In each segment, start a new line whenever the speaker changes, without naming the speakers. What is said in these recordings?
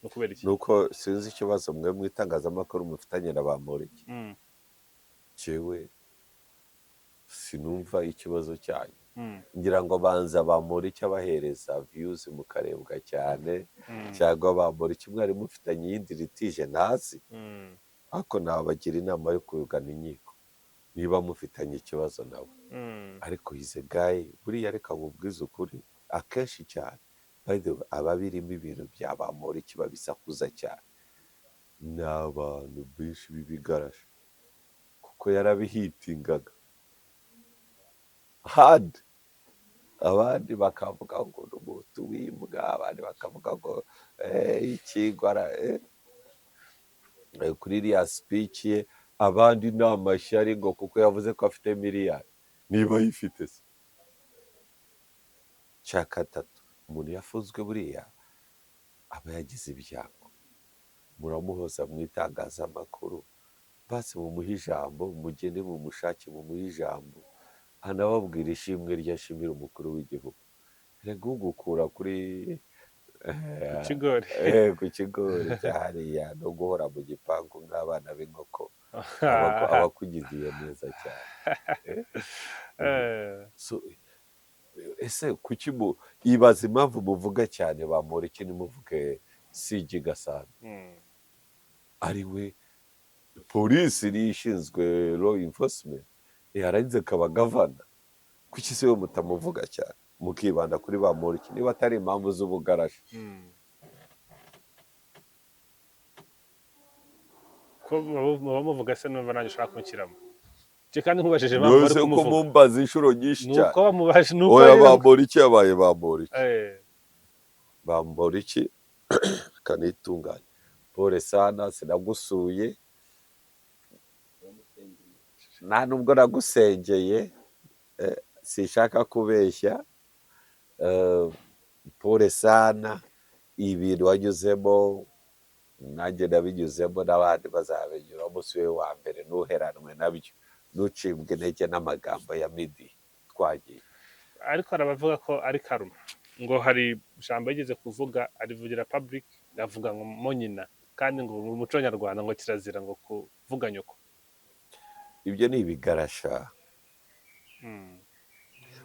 no kubera iki
nuko sinzi ikibazo mwe mu itangazamakuru mufitanye na Bamporiki. Jewe sinumva ikibazo cyanyu. Ngira ngo banza Bamporiki abahereza views mukarebwa cyane, cyangwa Bamporiki mwari mufitanye iyindi litije ntazi, ariko nabagira inama yo kugana inkiko niba mufitanye ikibazo nawe. Ariko ize guy buriya reka nkubwize ukuri, akenshi cyane by the way aba birimo ibintu bya Bamporiki babisakuza cyane ni abantu benshi b'ibigaraje, kuko yarabihitingaga hard. Abandi bakavuga ngo n'umutu w'imbwa, abandi bakavuga ngo ikigwara kuri iriya speech ye, abandi ni amashyari ngo kuko yavuze ko afite miliyari, niba ayifite se. Cya gatatu, umuntu yafunzwe buriya aba yagize ibyago, muramuhoza mu itangazamakuru, basi mumuhe ijambo, mugende mumushake mumuhe ijambo, anababwira ishimwe ryashimira umukuru w'igihugu. Rega ugukura kuri
ikigori
ku kigori cyahariya no guhora mu gipangu nk'abana b'inkoko aba akugiziye neza cyane. So, ese kuki ibaza impamvu muvuga cyane Bamporiki ntimuvuge CG Gasana ari we polisi niyo ishinzwe law enforcement, yarangiza akaba gavana. Kuki se we mutamuvuga cyane mukibanda kuri Bamporiki niba atari impamvu z'ubugaraje?
ko muba muvuga se numva nanjye ushaka kunshyiramo kandi nkubajije impamvu bari
kumuvuga.
kumuvuga
Mumbaza inshuro nyinshi cyane.
nuko bamubaje nuko
oya Bamporiki yabaye Bamporiki. Bamporiki kanitunganya. Pole sana sinagusuye, nta nubwo nagusengeye, sishaka kubeshya. Pole sana, ibintu wanyuzemo nanjye nabinyuzemo, n'abandi bazabinyuramo, si we wa mbere, ntuheranwe nabyo, ntucibwe intege n'amagambo ya midi twagiye.
ariko arabavuga ko ari karuma, ngo hari ijambo yigeze kuvuga arivugira public, avuga ngo mo nyina, kandi ngo mu muco nyarwanda ngo kirazira ngo kuvuga nyoko.
Ibyo ni ibigarasha.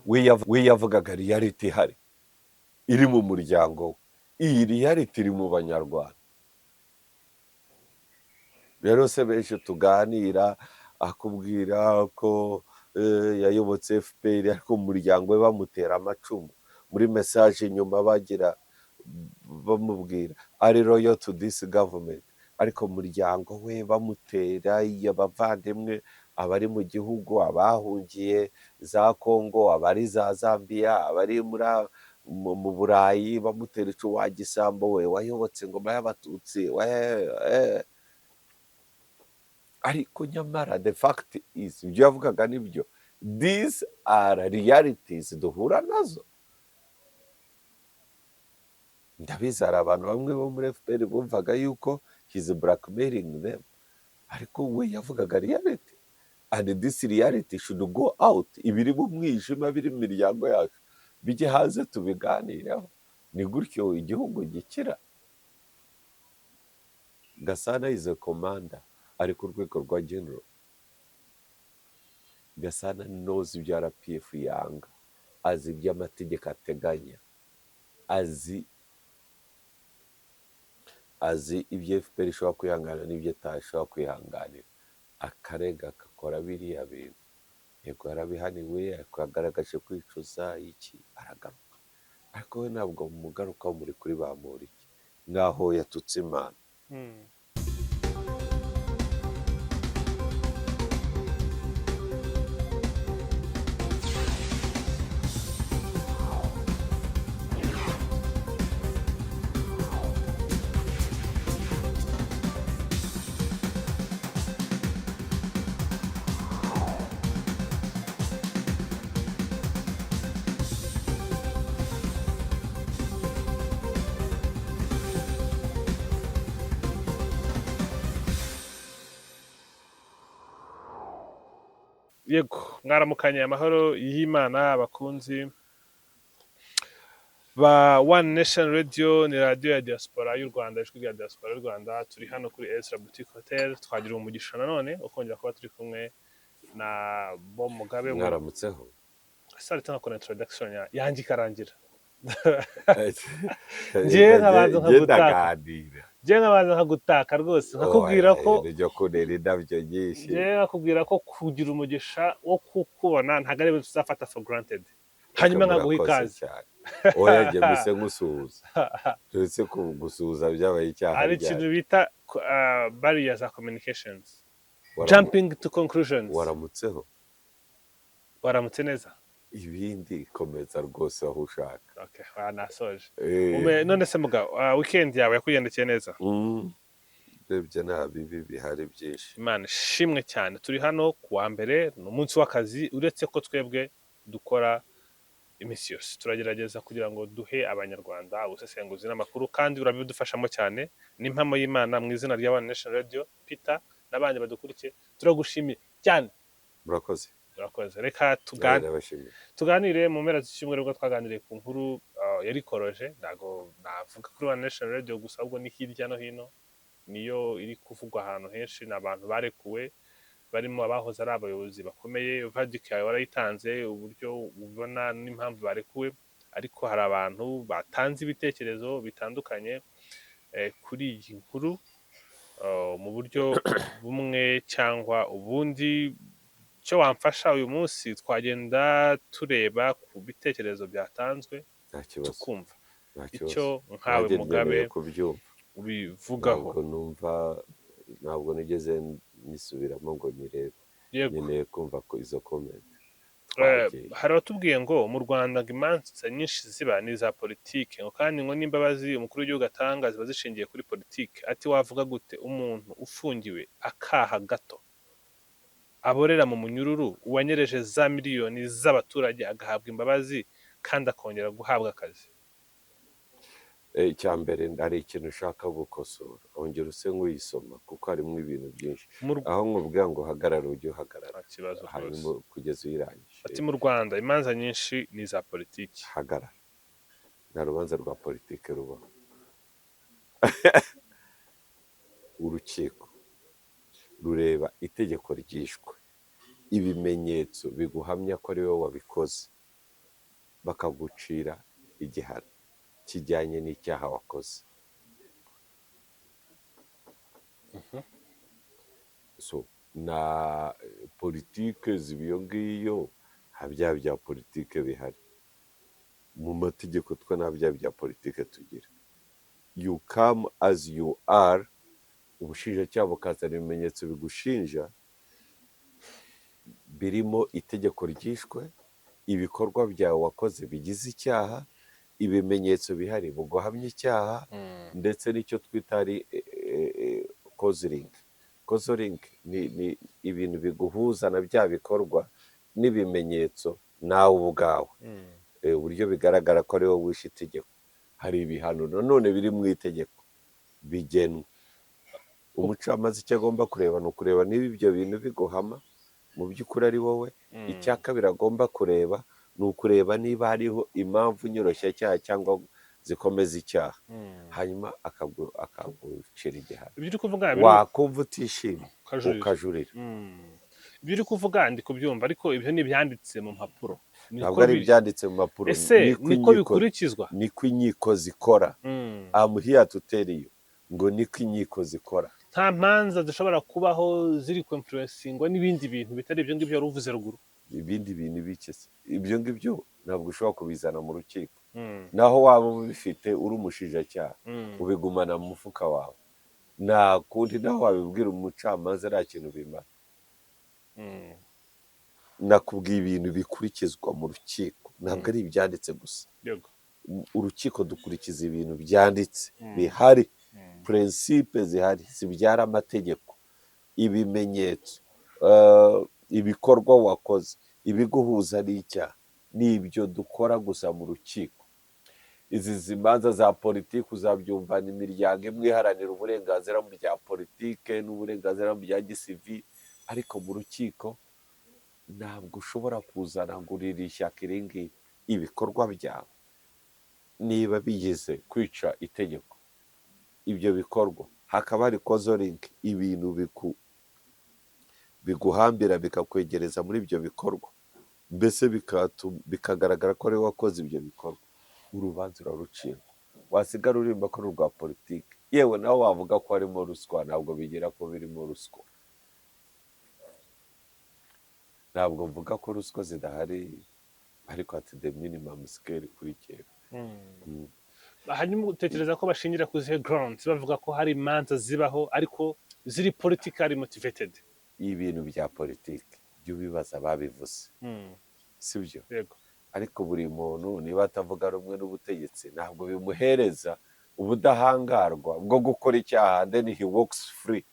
We yavugaga reality ihari iri mu muryango we, iyi reality iri mu banyarwanda. Rero se benshi tuganira akubwira ko yayobotse FPR, ariko mu muryango we bamutera amacumu, muri message nyuma bagira bamubwira ari loyal to this government, ariko mu muryango we bamutera abavandimwe, abari mu gihugu, abahungiye za Congo, abari za Zambia, abari mu Burayi, bamutera icu wa gisambo we wayobotse ngoma y'abatutsi. Ariko nyamara the fact is ibyo yavugaga nibyo. These are realities duhura nazo. Ndabizi hari abantu bamwe bo muri FPR bumvaga yuko he's blackmailing them, ariko we yavugaga reality, and this reality should go out. Ibiri mu mwijima biri mu miryango yacu bijye hanze tubiganireho, ni gutyo igihugu gikira. Gasana is a commander, ari ku rwego rwa general. Gasana knows ibyo RPF yanga, azi ibyo amategeko ateganya, azi ibyo FPR ishobora kwihangana n'ibyo atashobora kwihanganira, akarega akakora biriya bintu. Yego yarabihaniwe, ariko yagaragaje kwicuza iki, aragaruka. Ariko we ntabwo mugarukaho muri kuri Bamporiki nk'aho yatutse Imana.
Yego mwaramukanye, amahoro y'Imana abakunzi ba One Nation Radio ni radiyo ya diaspora y'u Rwanda, ijwi rya diaspora y'u Rwanda. Turi hano kuri Ezra Boutique Hotel, twagira umugisha nanone ukongera kuba turi kumwe na Mugabe.
mwaramutseho
sari tunakora introduction yanjye ikarangira. Njye nkabanza nkagutaka, njye nkabanza nkagutaka rwose, nkakubwira ko
niryo kunera indabyo nyinshi,
njye nkakubwira ko kugira umugisha wo kukubona ntabwo ari ibintu tuzafata for granted, hanyuma nkaguha ikaze.
oya njye mise ngusuhuza, turetse gusuhuza byabaye icyaha.
Hari ikintu bita barriers za communications, jumping to conclusions.
Waramutseho?
Waramutse neza?
Ibindi komeza rwose aho ushaka.
Okay, nasoje. None se Mugabe, weekend yawe yakugendekeye neza?
Rebye nta bibi bihari byinshi.
Imana ishimwe cyane. Turi hano kuwa mbere, ni umunsi w'akazi, uretse ko twebwe dukora iminsi yose. Turagerageza kugira ngo duhe abanyarwanda ubusesenguzi n'amakuru, kandi urabidufashamo cyane. N'impamo y'Imana mu izina rya One Nation Radio, Peter n'abandi badukurikiye, turagushimiye cyane.
Murakoze.
Turakoze. Reka tuganire mu mpera z'icyumweru ubwo twaganiriye ku nkuru yari koroje. Ntabwo navuga kuri One Nation Radio gusa, ahubwo ni hirya no hino, niyo iri kuvugwa ahantu henshi. Ni abantu barekuwe, barimo abahoze ari abayobozi bakomeye. Verdict yawe warayitanze, uburyo ubona n'impamvu barekuwe, ariko hari abantu batanze ibitekerezo bitandukanye kuri iyi nkuru mu buryo bumwe cyangwa ubundi. Icyo wamfasha uyu munsi, twagenda tureba ku bitekerezo byatanzwe, tukumva icyo nkawe Mugabe ubivugaho.
Ntabwo nigeze nisubiramo ngo nyirebe, nkeneye kumva ko izo comment.
Hari abatubwiye ngo mu Rwanda ngo imanza nyinshi ziba ni iza politike, ngo kandi ngo n'imbabazi umukuru w'igihugu atanga ziba zishingiye kuri politike. Ati wavuga gute umuntu ufungiwe akaha gato, aborera mu munyururu, uwanyereje za miliyoni z'abaturage agahabwa imbabazi kandi akongera guhabwa akazi?
Icya mbere hari ikintu ushaka gukosora, ongera use nk'uyisoma kuko harimo ibintu byinshi. Aho nkubwira ngo hagarara ujye uhagarara, hanyuma kugeza uyirangije.
Ati mu Rwanda imanza nyinshi ni iza politiki.
Hagarara, nta rubanza rwa politiki rubaho. Urukiko rureba itegeko ryishwe, ibimenyetso biguhamya ko ari wowe wabikoze, bakagucira igihano kijyanye n'icyaha wakoze. So na politike ziba iyo ngiyo, nta byaha bya politike bihari mu mategeko. Twe nta byaha bya politike tugira. You come as you are. Ubushinjacyaha bukazana ibimenyetso bigushinja birimo itegeko ryishwe, ibikorwa byawe wakoze bigize icyaha, ibimenyetso bihari buguhamya icyaha, ndetse n'icyo twita ari kozoring ni ibintu biguhuza na bya bikorwa n'ibimenyetso nawe ubwawe, uburyo bigaragara ko ari wowe wishe itegeko. Hari ibihano nanone biri mu itegeko bigenwa. Umucamanza icyo agomba kureba ni ukureba niba ibyo bintu biguhama mu by'ukuri ari wowe. Icya kabiri agomba kureba ni ukureba niba hariho impamvu nyoroshya cyangwa zikomeza icyaha, hanyuma akagucira igihano. Wakumva utishimye ukajurira.
Ibyo uri kuvuga ndi kubyumva, ariko ibyo ni ibyanditse mu mpapuro.
Ntabwo ari ibyanditse mu mpapuro.
Ese niko bikurikizwa?
Niko inkiko zikora. I'm here to tell you ngo niko inkiko zikora.
Nta manza zishobora kubaho ziri kwemfluensingwa n'ibindi bintu bitari ibyo ngibyo wari uvuze ruguru.
Ibindi bintu bikese ibyo ngibyo ntabwo ushobora kubizana mu rukiko. Naho waba ubifite uri umushinjacyaha, ubigumana mu mufuka wawe. Nta kundi naho wabibwira umucamanza nta kintu bimara. Nakubwiye ibintu bikurikizwa mu rukiko, ntabwo ari ibyanditse gusa. Urukiko dukurikiza ibintu byanditse bihari, prinsipe zihari zibyara amategeko, ibimenyetso, ibikorwa wakoze, ibiguhuza n'icyaha. Ni ibyo dukora gusa mu rukiko. Izi manza za politiki uzabyumvana imiryango imwe iharanira uburenganzira mu bya politike n'uburenganzira mu bya gisivili, ariko mu rukiko ntabwo ushobora kuzana ngo urire ishyaka iri ngiri. Ibikorwa byawe niba bigize kwica itegeko ibyo bikorwa hakaba hari kozoringi ibintu biguhambira bikakwegereza muri ibyo bikorwa mbese bikagaragara ko ari wowe wakoze ibyo bikorwa urubanza urarucirwa wasigara urimba ko ari urwa politiki yewe nawe wavuga ko harimo ruswa ntabwo bigera ko birimo ruswa ntabwo mvuga ko ruswa zidahari ariko ati the minimum scale kuri kera
hanyuma utekereza ko bashingira ku zihe grounds bavuga ko hari imanza zibaho ariko ziri politically motivated
ibintu bya politiki byo bibaza babivuze sibyo
yego
ariko buri muntu niba atavuga rumwe n'ubutegetsi ntabwo bimuhereza ubudahangarwa bwo gukora icyaha then he walks free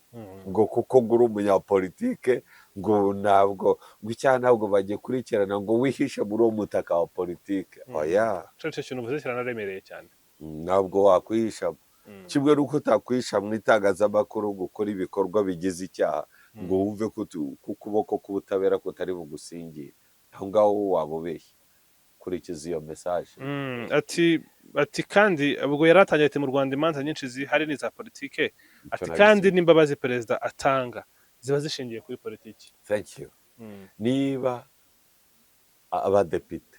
ngo kuko uri umunyapolitike ngo ntabwo ngo icyaha ntabwo bagikurikirana ngo wihishe muri uwo mutaka wa politike oya
cyo kintu uvuze kiranaremereye cyane
ntabwo wakwihishamo kimwe n'uko utakwihisha mu itangazamakuru gukora ibikorwa bigize icyaha ngo wumve ko ukuboko k'ubutabera kutari bugusingire aho ngaho waba ubeshye kurikiza iyo mesaje
ati kandi ubwo yari atangiye ati mu Rwanda imanza nyinshi zihari ni za politike ati kandi n'imbabazi perezida atanga ziba zishingiye kuri politiki
thank you niba abadepite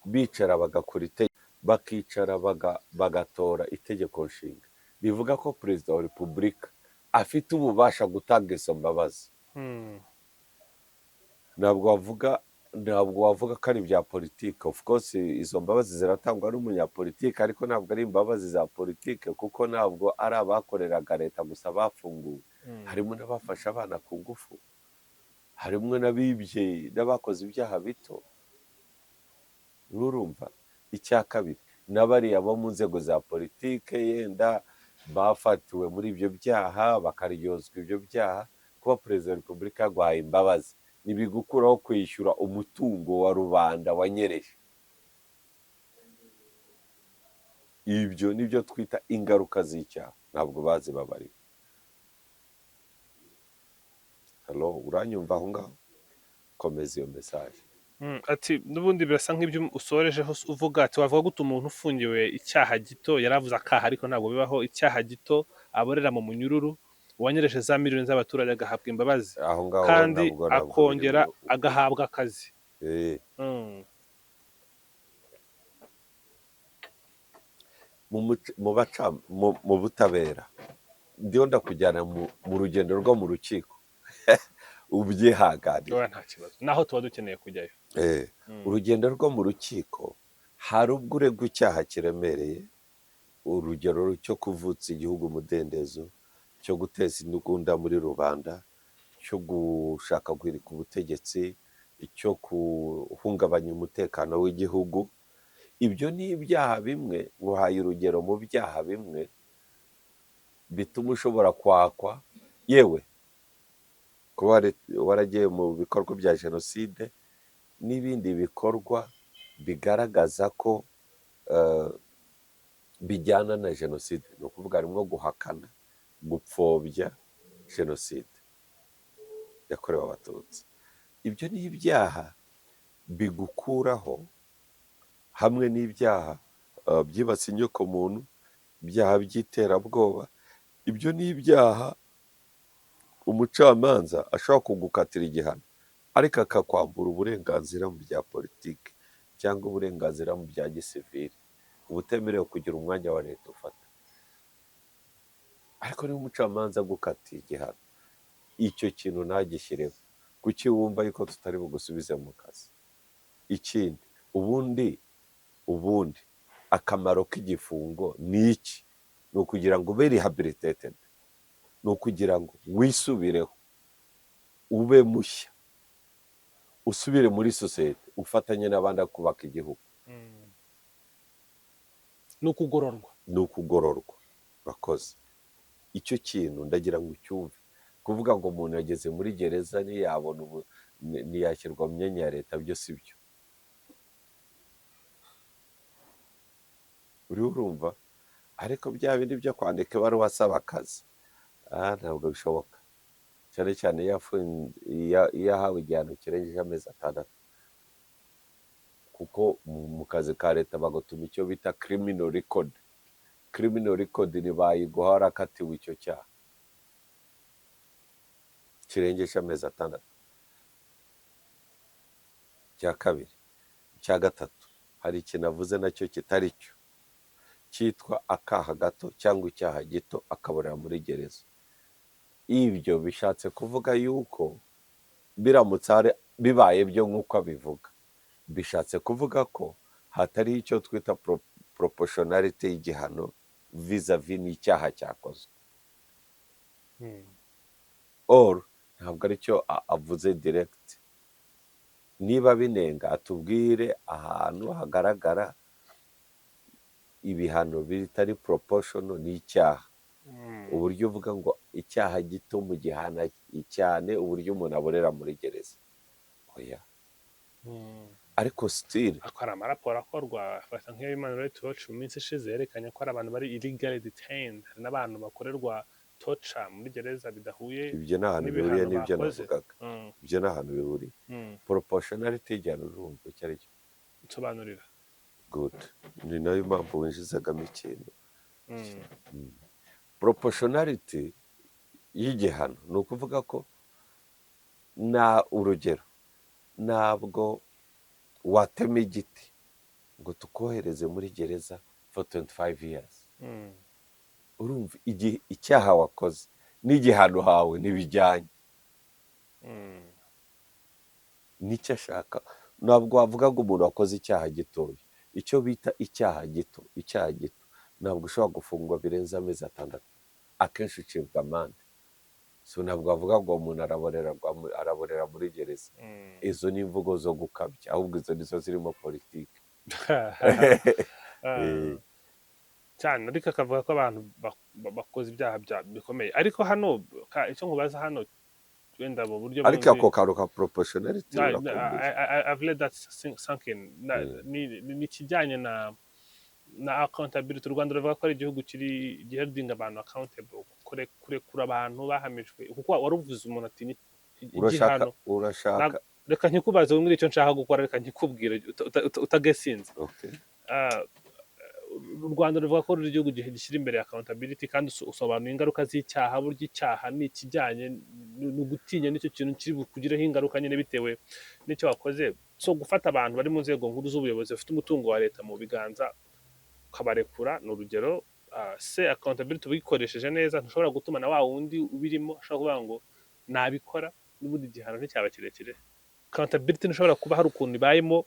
bicara bagakora itegeko bakicara bagatora itegeko nshinga bivuga ko perezida wa repubulika afite ububasha gutanga izo mbabazi ntabwo wavuga ko ari ibya politiki of course izo mbabazi ziratangwa n'umunyapolitiki ariko ntabwo ari imbabazi za politiki kuko ntabwo ari abakoreraga leta gusa bafunguwe harimo n'abafashe abana ku ngufu harimo n'abibye n'abakoze ibyaha bito urumva icya kabiri n'abariya bo mu nzego za politiki yenda bafatiwe muri ibyo byaha bakaryozwa ibyo byaha kuba perezida wa repubulika yaguhaye imbabazi ntibigukuraho kwishyura umutungo wa rubanda wanyereje ibyo nibyo twita ingaruka z'icyaha ntabwo bazi babariwe halo uranyumva aho ngaho komeza iyo mesaje
ati n'ubundi birasa nk'ibyo usorejeho uvuga ati wavuga gute umuntu ufungiwe icyaha gito yaravuze akaha ariko ntabwo bibaho icyaha gito aborera mu munyururu wanyereje za miliyoni z'abaturage agahabwa imbabazi kandi akongera agahabwa akazi
mu butabera ndiho ndakujyana mu rugendo rwo mu rukiko ubyihanganira
nta kibazo naho tuba dukeneye kujyayo
urugendo rwo mu rukiko hari ubwo uregwa icyaha kiremereye urugero cyo kuvutsa igihugu umudendezo cyo guteza intugunda muri rubanda cyo gushaka guhirika ubutegetsi cyo guhungabanya umutekano w'igihugu ibyo ni ibyaha bimwe nguhaye urugero mu byaha bimwe bituma ushobora kwakwa yewe kuba waragiye mu bikorwa bya jenoside n'ibindi bikorwa bigaragaza ko bijyana na jenoside ni ukuvuga harimo guhakana gupfobya jenoside yakorewe abatutsi ibyo ni ibyaha bigukuraho hamwe n'ibyaha byibasiye inyokomuntu ibyaha by'iterabwoba ibyo ni ibyaha umucamanza ashobora kugukatira igihano ariko akakwambura uburenganzira mu bya politiki cyangwa uburenganzira mu bya gisivili ubutemerewe kugira umwanya wa leta ufata ariko niba umucamanza agukatiye igihano icyo kintu ntagishyireho kuki wumva yuko tutari bugusubize mu kazi ikindi ubundi akamaro k'igifungo ni iki ni ukugira ngo ube rehabilitated ni ukugira ngo wisubireho ube mushya usubire muri sosiyete ufatanye n'abandi kubaka igihugu ni ukugororwa urakoze icyo kintu ndagira ngo ucyumve kuvuga ngo umuntu yageze muri gereza ntiyashyirwa mu myanya ya leta byo si byo uriho urumva ariko bya bindi byo kwandika ibaruwa asaba akazi ntabwo bishoboka cyane cyane iyo ahawe igihano kirengeje amezi 6 kuko mu kazi ka leta bagutuma icyo bita criminal record. Criminal record ni bayiguha warakatiwe icyo cyaha kirengeje amezi 6. Cya kabiri, cya gatatu, hari ikintu avuze nacyo kitari cyo cyitwa akaha gato cyangwa icyaha gito akaborera muri gereza. Ibyo bishatse kuvuga yuko biramutse bibaye byo nk'uko abivuga, bishatse kuvuga ko hatari icyo twita proportionality y'igihano vis-a-vis n'icyaha cyakozwe. Or ntabwo ari cyo avuze direct. Niba binenga atubwire ahantu hagaragara ibihano bitari proportional n'icyaha. Uburyo uvuga ngo icyaha gito mu gihana cyane, uburyo umuntu aborera muri gereza. Oya. Ariko still
akora amaraporo akorwa afata nk'iyo Human Rights Watch mu minsi ishize yerekanye ko hari abantu bari illegally detained, hari n'abantu bakorerwa torture muri gereza bidahuye.
Ibyo nta hantu bihuriye n'ibyo navugaga. Ibyo nta hantu bihuriye. Proportionality y'igihano urumva icyo ari cyo.
Nsobanurira.
Good. Ni nayo mpamvu winjizagamo ikintu. Proportionality y'igihano ni ukuvuga ko na urugero ntabwo watema igiti ngo tukohereze muri gereza for 25 years. Urumva icyaha wakoze n'igihano hawe ntibijyanye. Nicyo ashaka. Ntabwo wavuga ngo umuntu wakoze icyaha gitoya. Icyo bita icyaha gito ntabwo ushobora gufungwa birenze amezi 6. Akenshi ucibwa amande. So ntabwo wavuga ngo umuntu araborera muri gereza. Izo ni imvugo zo gukabya, ahubwo izo nizo zirimo politiki.
Cyane ariko akavuga ko abantu bakoze ibyaha bikomeye. Ariko hano icyo nkubaza hano wenda mu buryo
ariko ako karuka proportionality
I've let that sink in. Ni kijyanye na accountability. U Rwanda ruvuga ko ari igihugu kiri gihelding abantu accountable, kurekura abantu bahamijwe, kuko waruvuze umuntu ati
urashaka
reka nkikubaze muri icyo nshaka gukora, reka nkikubwire utagesinze. U Rwanda ruvuga ko ruri igihugu gishyira imbere accountability, kandi usobanura ingaruka z'icyaha. Burya icyaha ni ikijyanye no gutinya n'icyo kintu kiri bukugireho ingaruka nyine bitewe n'icyo wakoze. So gufata abantu bari mu nzego nkuru z'ubuyobozi bafite umutungo wa leta mu biganza ukabarekura ni urugero. Se accountability ubikoresheje neza ntushobora gutuma na wa wundi ubirimo ashobora kuvuga ngo nabikora n'ubundi igihano nticyaba kirekire. Accountability ntushobora kuba hari ukuntu ibayemo.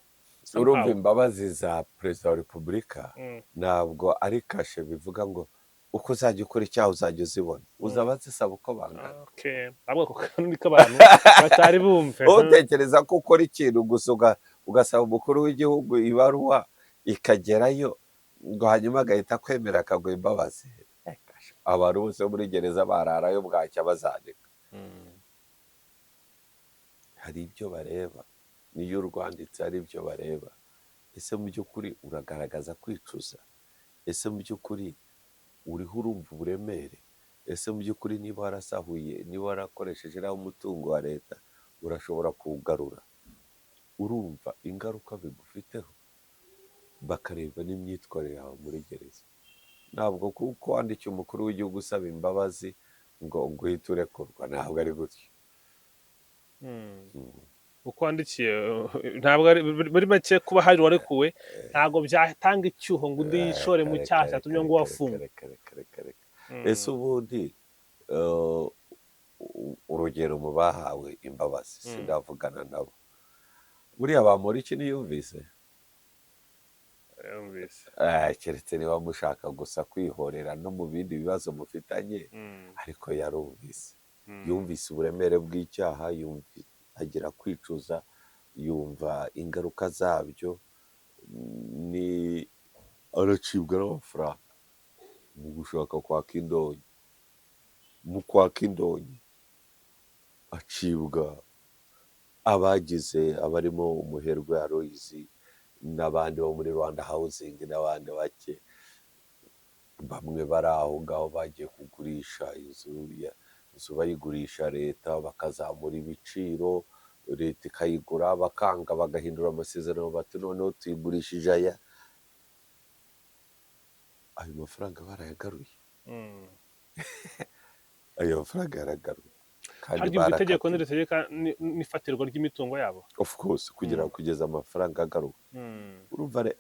Urumva imbabazi za perezida wa repubulika ntabwo ari kashe bivuga ngo uko uzajya ukora icyaha uzajya uzibona, uzaba zisaba uko bangana.
Ntabwo ako kantu niko abantu batari bumve.
Utekereza ko ukora ikintu gusa ugasaba umukuru w'igihugu ibaruwa ikagerayo ngo hanyuma agahita kwemera akaguha imbabazi? Abantu bose muri gereza bararayo bwacya bazandika. Hari ibyo bareba. Niyo urwanditse ari byo bareba. Ese mu by'ukuri uragaragaza kwicuza? Ese mu by'ukuri uriho urumva uburemere? Ese mu by'ukuri niba warasahuye, niba warakoresheje nawe umutungo wa leta urashobora kuwugarura? Urumva ingaruka bigufiteho? Bakareba n'imyitwarire yawe muri gereza. Ntabwo kuko wandikiye umukuru w'igihugu usaba imbabazi ngo uhite urekurwa. Ntabwo ari gutyo.
Uko wandikiye ntabwo muri make kuba hari warekuwe ntabwo byatanga icyuho ngo undi yishore mu cyaha cyatumye ngo wafungwe.
Ese ubundi urugero mu bahawe imbabazi sindavugana nabo, buriya Bamporiki niyumvise? Keretse niba mushaka gusa kwihorera no mu bindi bibazo mufitanye, ariko yarumvise. Yumvise uburemere bw'icyaha, agira kwicuza, yumva ingaruka zabyo, ni aracibwa n'amafaranga mu gushaka kwaka indonyi. Mu kwaka indonyi acibwa abagize abarimo umuherwe Aloyizi n'abandi bo muri Rwanda Housing n'abandi bake, bamwe bari aho ngaho bagiye kugurisha inzu bayigurisha leta bakazamura ibiciro, leta ikayigura bakanga bagahindura amasezerano bati noneho tuyigurishije aya, ayo mafaranga barayagaruye. Ayo mafaranga yaragaruye kandi
harya ubwo itegeko
barakatiwe,
niritegeka n'ifatirwa ry'imitungo yabo,
of course, kugira ngo kugeza amafaranga agaruka. Urumva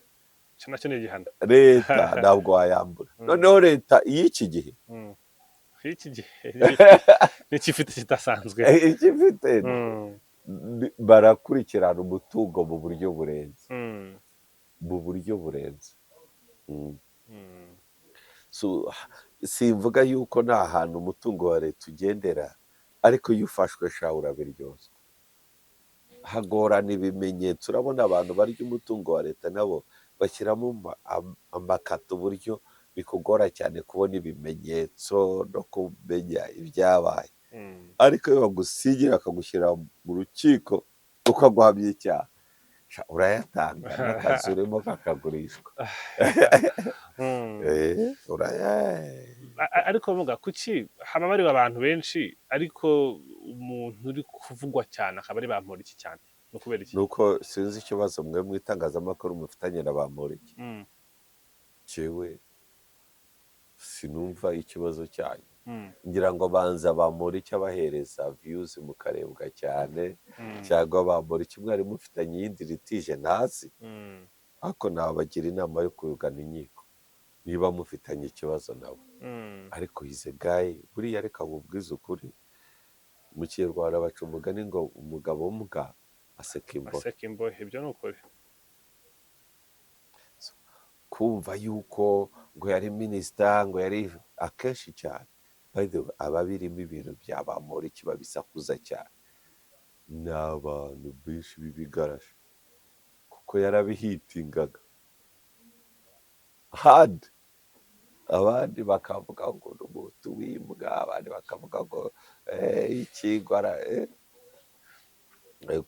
icyo nacyo ni igihano
leta ntabwo wayambura. Noneho leta y'iki gihe
iki gihe n'ikifite kidasanzwe
ikifite barakurikirana umutungo mu buryo burenze, mu buryo burenze. Simvuga yuko nta hantu umutungo wa leta ugendera, ariko iyo ufashwe sha urabiryozwa, hagorana ibimenyetso. Urabona abantu barya umutungo wa leta nabo bashyiramo amakato, uburyo bikugora cyane kubona ibimenyetso no kumenya ibyabaye. Ariko iyo bagusigira akagushyira mu rukiko ukaguhamya icyaha, urayatanga n'akazi urimo kakagurishwa.
ariko muga kuki haba bari abantu benshi ariko umuntu uri kuvugwa cyane akaba ari Bamporiki cyane? No kubera iki?
Nuko sinzi ikibazo mwe mu itangazamakuru mufitanye na Bamporiki. Jewe sinumva ikibazo cyanyu. Ngira ngo banza Bamporiki abahereza views mukarebwa cyane, cyangwa Bamporiki mwari mufitanye iyindi litije ntazi, ariko nabagira inama yo kugana inkiko niba mufitanye ikibazo nawe. Ariko ize guy buriya reka nkubwize ukuri, mu Kinyarwanda baca umugani ngo umugabo w'umuga aseka imbohe.
Ibyo ni ukuri.
Kumva yuko ngo yari minisita, ngo yari akenshi cyane aba birimo ibintu bya Bamporiki babisakuza cyane, ni abantu benshi b'ibigarashi kuko yarabihitingaga hard. Abandi bakavuga ngo ni umutu w'imbwa, abandi bakavuga ngo ikigwara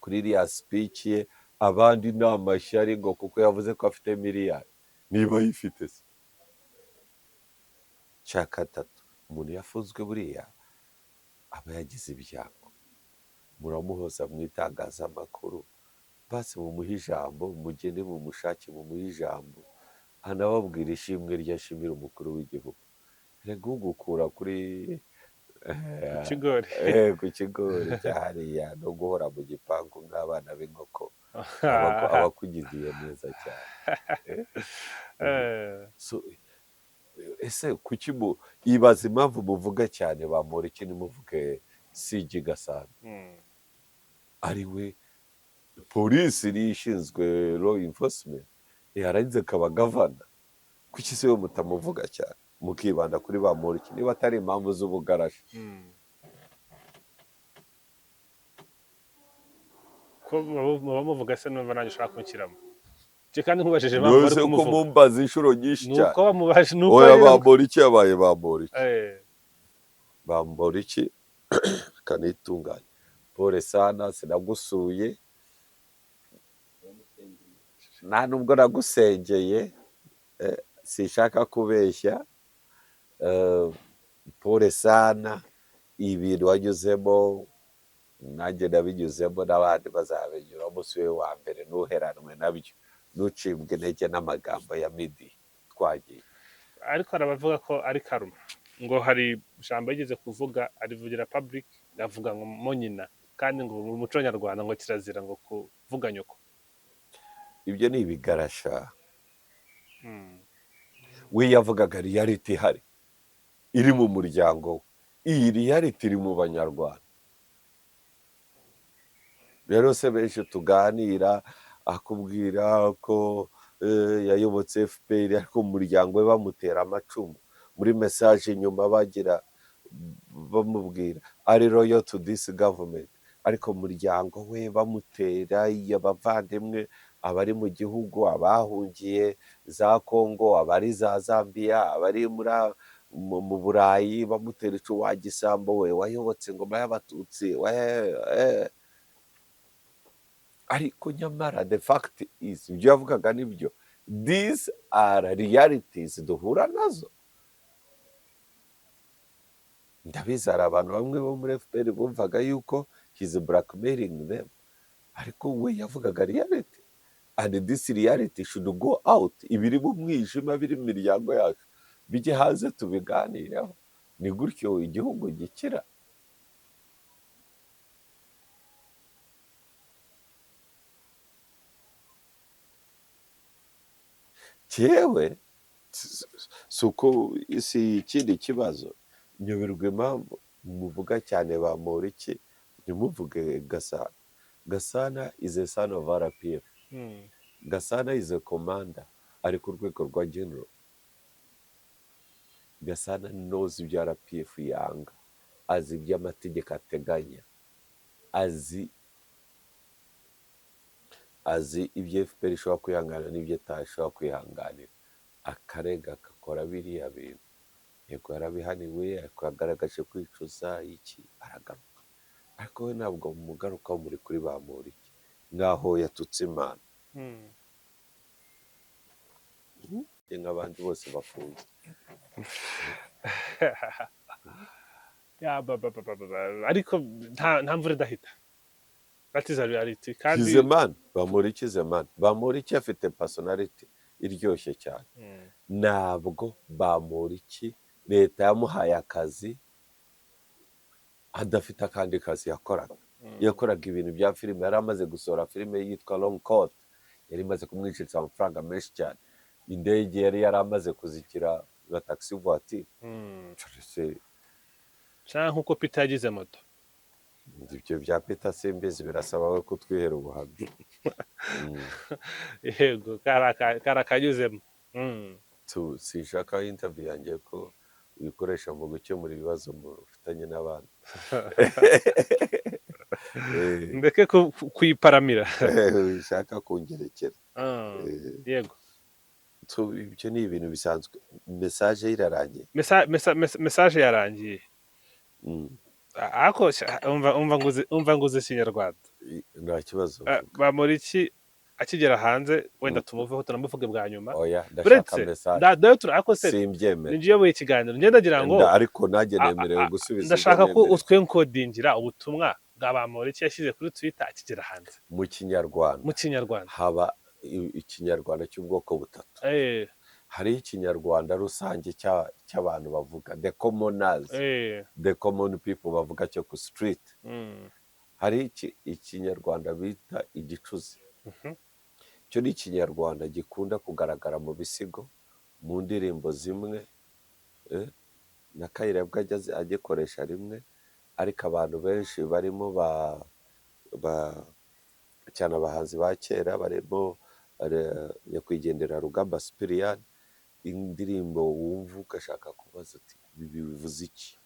kuri iriya speech ye, abandi ni amashyari ngo kuko yavuze ko afite miliyari. Niba yifite se cya gatatu, umuntu yafunzwe buriya aba yagize ibyago, muramuhoza mu itangazamakuru, basi mumuhe ijambo, mugende mumushake mumuhe ijambo, anababwira ishimwe ryashimira umukuru w'igihugu. Rega ugukura kuri ku kigori cyahariya no guhora mu gipangu nk'abana b'inkoko abakugiziye neza cyane. Ese kuki ibaza impamvu muvuga cyane Bamporiki ntimuvuge CG Gasana? Ari we polisi niyo ishinzwe law enforcement, yarangiza akaba gavana. Kuki se we mutamuvuga cyane mukibanda kuri Bamporiki niba atari impamvu z'ubugarashi?
Ko muba muvuga se numva nanjye ushaka kunshyiramo kandi nkubajije impamvu
bari kumuvuga. Ko mumbaza inshuro nyinshi cyane.
Nuko bamubaje nuko
oya Bamporiki yabaye Bamporiki. Bamporiki kanitunganya. Pole sana, sinagusuye nta nubwo nagusengeye, sinshaka kubeshya. Pole sana, ibintu wanyuzemo nanjye nabinyuzemo, n'abandi bazabinyuramo. Si we wa mbere, ntuheranwe nabyo, ntucibwe intege n'amagambo ya midi twagiye.
Ariko arabavuga ko ari karuma, ngo hari ijambo yigeze kuvuga arivugira public, avuga ngo mo Nyina, kandi ngo mu muco nyarwanda ngo kirazira ngo kuvuga nyoko.
Ibyo ni ibigarasha. We yavugaga reality ihari iri mu muryango we, iyi reality iri mu banyarwanda. Rero se benshi tuganira akubwira ko yayobotse FPR, ariko mu muryango we bamutera amacumu, muri message nyuma bagira bamubwira ari loyal to this government, ariko mu muryango we bamutera abavandimwe, abari mu gihugu, abahungiye za Congo, abari za Zambia, abari mu Burayi, bamutera icu wa gisambo we wayobotse ngoma y'abatutsi. Ariko nyamara the fact is, ibyo yavugaga nibyo. These are realities duhura nazo. Ndabizi hari abantu bamwe bo muri FPR bumvaga yuko he's blackmailing them, ariko we yavugaga reality, and this reality should go out. Ibiri mu mwijima biri mu miryango yacu bijye hanze tubiganireho, ni gutyo igihugu gikira. Cyewe suko isi ikindi kibazo, nyoberwa impamvu muvuga cyane Bamporiki ntimuvuge Gasana. Gasana is a son of RPF. Gasana is a commander, ari ku rwego rwa general. Gasana knows ibyo RPF yanga, azi ibyo amategeko ateganya, azi ibyo FPR ishobora kwihangana n'ibyo atashobora kwihanganira, akarega agakora biriya bintu. Yego yarabihaniwe, ariko yagaragaje kwicuza iki, aragaruka. Ariko we ntabwo mugaruka muri kuri Bamporiki nk'aho yatutse Imana. Nk'abandi bose bafunze.
Ariko nta mvura idahita. That is a reality.
He's a man. Bamporiki is a man. Bamporiki afite personality iryoshye cyane. Ntabwo Bamporiki leta yamuhaye akazi adafite akandi kazi yakoraga. Yakoraga ibintu bya filime, yari amaze gusohora filime yitwa Long Coat, yari imaze kumwinjiriza amafaranga menshi cyane. Indege yari amaze kuzikira nka taxi voiture.
Cyangwa nk'uko Peter yagize moto.
Ibyo bya Peter simbizi, birasaba we kutwihera ubuhamya.
Yego karakanyuzemo.
Sinshaka interview yanjye ko uyikoresha mu gukemura ibibazo mufitanye n'abandi.
Ndeke kuyiparamira.
Ushaka kungerekera.
Yego.
Ibyo ni ibintu bisanzwe. Message irarangiye.
Message yarangiye. Ako umva nguze Kinyarwanda.
Nta kibazo.
Bamporiki akigera hanze wenda tumuveho tunamuvuge bwa nyuma.
Oya, ndashaka message.
Dayo turako se.
Simbyemera.
Ninjiye mu ikiganiro. Ngenda gira ngo
ariko najye nemerewe gusubiza.
Ndashaka ko utwenkodingira ubutumwa bwa Bamporiki yashyize kuri Twitter akigera hanze.
Mu Kinyarwanda.
Mu Kinyarwanda.
Haba Ikinyarwanda cy'ubwoko butatu. Hari Ikinyarwanda rusange cy'abantu bavuga, the commoners, the common people bavuga cyo ku street. Hari Ikinyarwanda bita igicuzi. Cyo ni Ikinyarwanda gikunda kugaragara mu bisigo, mu ndirimbo zimwe, na Kayirebwa agikoresha rimwe, ariko abantu benshi barimo cyane abahanzi ba kera barimo nyakwigendera Rugamba Sipiriyani, indirimbo wumva ugashaka kubaza uti ibi bivuze iki.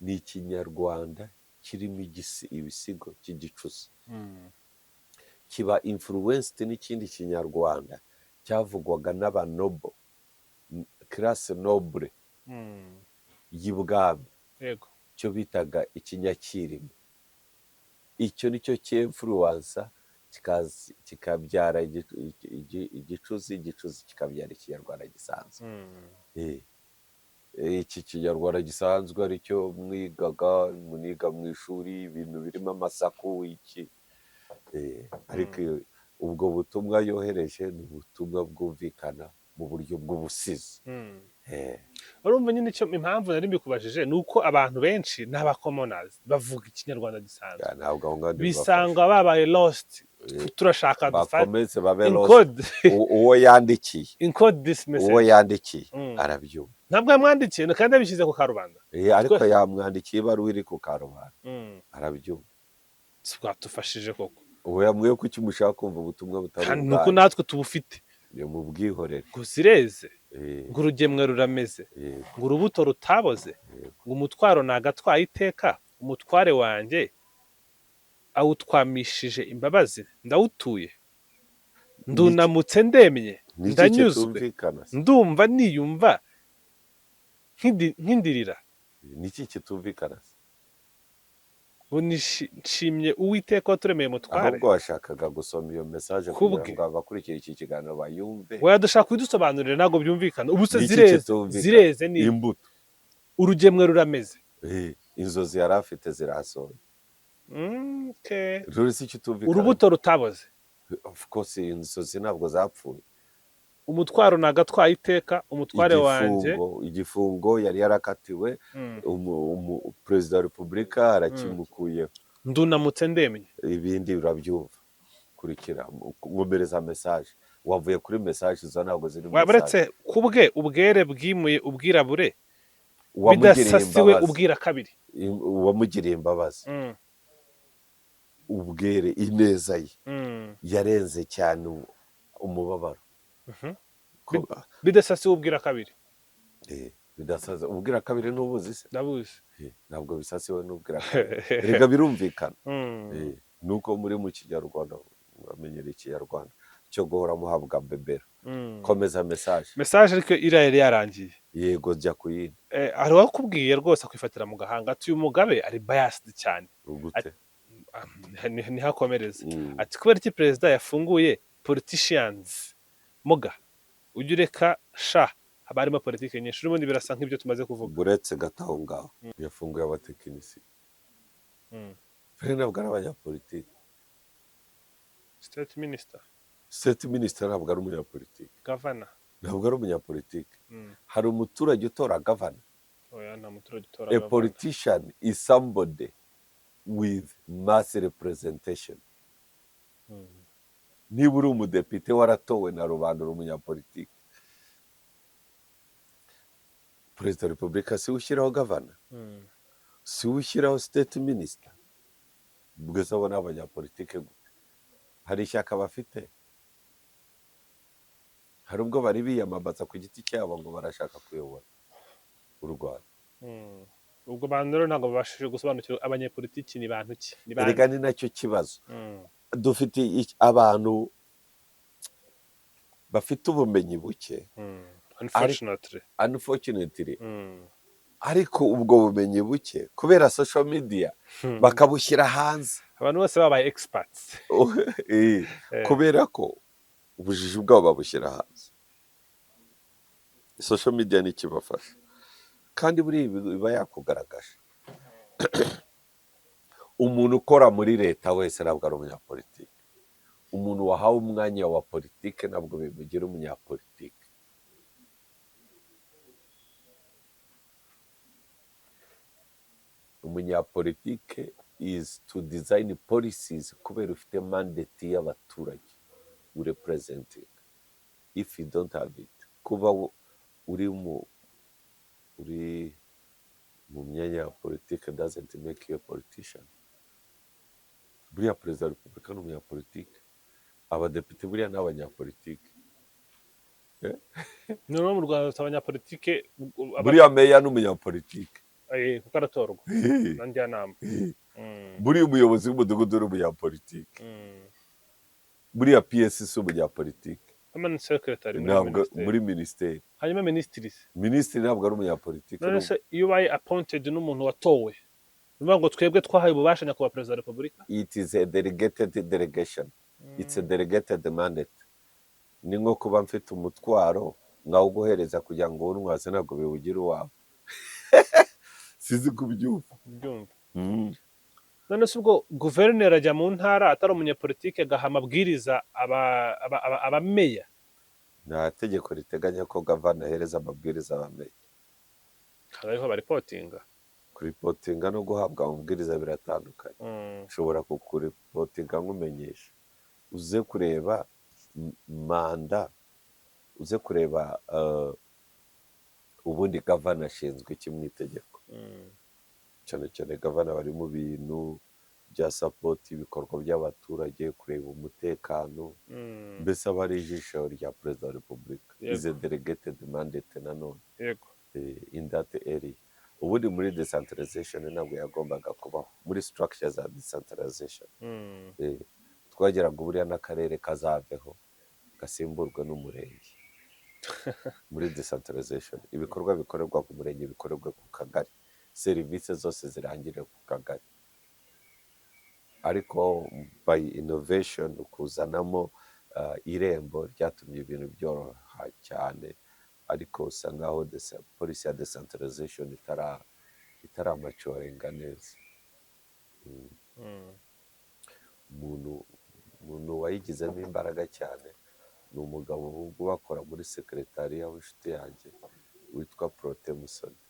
Ni Ikinyarwanda kirimo ibisigo cy'igicuzi. Kiba influenced n'ikindi Kinyarwanda cyavugwaga n'abanobo, classe noble y'ibwami, cyo bitaga ikinyakirima. Icyo nicyo cy'influencer kikabyara igicuzi kikabyara Ikinyarwanda gisanzwe. Iki Kinyarwanda gisanzwe aricyo muniga mu ishuri, ibintu birimo amasaku iki. Ariko ubwo butumwa yohereje ni ubutumwa bwumvikana mu buryo bw'ubusizi.
Urumva nyine icyo impamvu nari mbikubajije ni uko abantu benshi n'abakomonazi bavuga Ikinyarwanda gisanzwe, bisanga babaye lost. Turashaka
bakomeze babe lost. Uwo yandikiye arabyumva.
Ntabwo yamwandikiye kandi abishyize ku karubanda.
Ariko yamwandikiye ibaruwa iri ku karubanda, arabyumva.
Twatufashije koko.
Uwo yamwiye ko icyo mushaka kumva ubutumwa butari
nuko natwe tubufite.
Mu bwihorere.
Gusa ireze, ngo urugemwe rurameze, ngo urubuto rutaboze, ngo umutwaro nagatwaye iteka, umutware wanjye awutwamishije imbabazi, ndawutuye, ndunamutse ndemye, ndanyuzwe, ndumva niyumva nkindirira.
Niki kitumvikana?
Nshimye Uwiteka waturemeye mutware.
Ahubwo washakaga gusoma iyo message kugira ngo abakurikira iki kiganiro bayumve.
Oya, dushaka kudusobanurira ntabwo byumvikana. Ubu se zireze ni
imbuto.
Urugemwe rurameze.
Inzozi yari afite zirasohoye.
Okay.
rero si icyo utumvikana
urubuto rutaboze
of course inzozi ntabwo zapfuye
umutwaro nagatwaye iteka umutware wanje
igifungo yari yarakatiwe perezida wa repubulika arakimukuyeho
ndunamutse ndemye
ibindi urabyumva kurikira nkomereza message wavuye kuri message zo ntabwo ziri message
waburetse kubwe ubwere bwimuye ubwirabure bidasasiwe ubwira kabiri
wamugiriye imbabazi ubwere ineza ye yarenze cyane umubabaro
bidasasiwe ubwira kabiri
bidasaza ubwira kabiri n'ubuzi se
ndabuzi
ntabwo bisasiwe n'ubwira kabiri rega birumvikana nuko muri mu kinyarwanda bamenyera ikinyarwanda cyo guhora muhabwa bebera komeza message
ariko iriya yari yarangiye
yego jya kuyindi
hari uwakubwiye rwose akwifatira mu gahanga ati uyu Mugabe ari biased cyane ntihakomereze ati kubera iki perezida yafunguye politicians muga ujya ureka sha haba harimo politiki nyinshi n'ubundi birasa nk'ibyo tumaze kuvuga
uretse gataho ngaho yafunguye abatekinisi ntabwo ari abanyapolitiki
state
minister ntabwo ari umunyapolitiki
governor
ntabwo ari umunyapolitiki hari umuturage utora governor
nta muturage utora
a politician is somebody with mass representation niba uri umudepite waratowe na rubanda uri umunyapolitiki perezida wa repubulika si ushyiraho governor si ushyiraho state minister bwese abo ni abanyapolitike gute hari ishyaka bafite hari ubwo bari biyamamaza ku giti cyabo ngo barashaka kuyobora u Rwanda
ubwo bantu rero ntabwo babashije gusobanukirwa abanyepolitiki ni bantu ki
erega ni nacyo kibazo dufite abantu bafite ubumenyi buke unfortunately ariko ubwo bumenyi buke kubera social media bakabushyira hanze
abantu bose babaye experts
kubera ko ubujiji bwabo babushyira hanze social media ni ikibafasha kandi buri biba yakugaragaje umuntu ukora muri leta wese ntabwo ari umunyapolitiki umuntu wahawe umwanya wa politiki ntabwo bimugira umunyapolitiki umunyapolitiki is to design policies kubera ufite mandate y'abaturage urepresenting if you don't have it kuba uri mu myanya ya politiki doesn't make you a politician buriya perezida wa repubulika ni umunyapolitiki abadepite buriya ni abanyapolitiki
noneho mu Rwanda dufite abanyapolitiki
buriya meya ni umunyapolitiki
kuko aratorwa na njyanama
buriya umuyobozi w'umudugudu ni umunyapolitiki buriya PS si umunyapolitiki
permanent secretary
muri minisiteri
hanyuma minisitiri
ntabwo ari umunyapolitiki
none se iyo ubaye appointed n'umuntu watowe niyo ngo twebwe twahaye ububasha nyakubahwa perezida wa repubulika
it is a delegated delegation it's a delegated mandate ni nko kuba mfite umutwaro nkawuguhereza kugira ngo uwuntwaze ntabwo biwugira uwawe sizi kubyumva
none se ubwo guverineri ajya mu ntara atari umunyapolitike agaha amabwiriza abameya
nta tegeko riteganya ko gavana ahereza amabwiriza abameya
hariho baripotinga
kuripotinga no guhabwa amabwiriza biratandukanye ushobora kukuripotinga nk'umenyesha uze kureba manda uze kureba ubundi gavana ashinzwe iki mu itegeko cyane cyane gavana bari mu bintu bya sapoti ibikorwa by'abaturage kureba umutekano mbese aba ari ijisho rya perezida wa repubulika ize delegated mandate nanone in that area ubundi muri decentralization ntabwo yagombaga kubaho muri structure za decentralization twagira ngo buriya n'akarere kazaveho gasimburwe n'umurenge muri decentralization ibikorwa bikorerwa ku murenge bikorerwa ku kagari serivisi zose zirangire ku kagari ariko by innovation kuzanamo irembo ryatumye ibintu byoroha cyane ariko usa nkaho polisi ya decentralization itaramacorenga neza umuntu wayigizemo imbaraga cyane ni umugabo ubwo bakora muri sekeretariya w'inshuti yanjye witwa Protemusoni.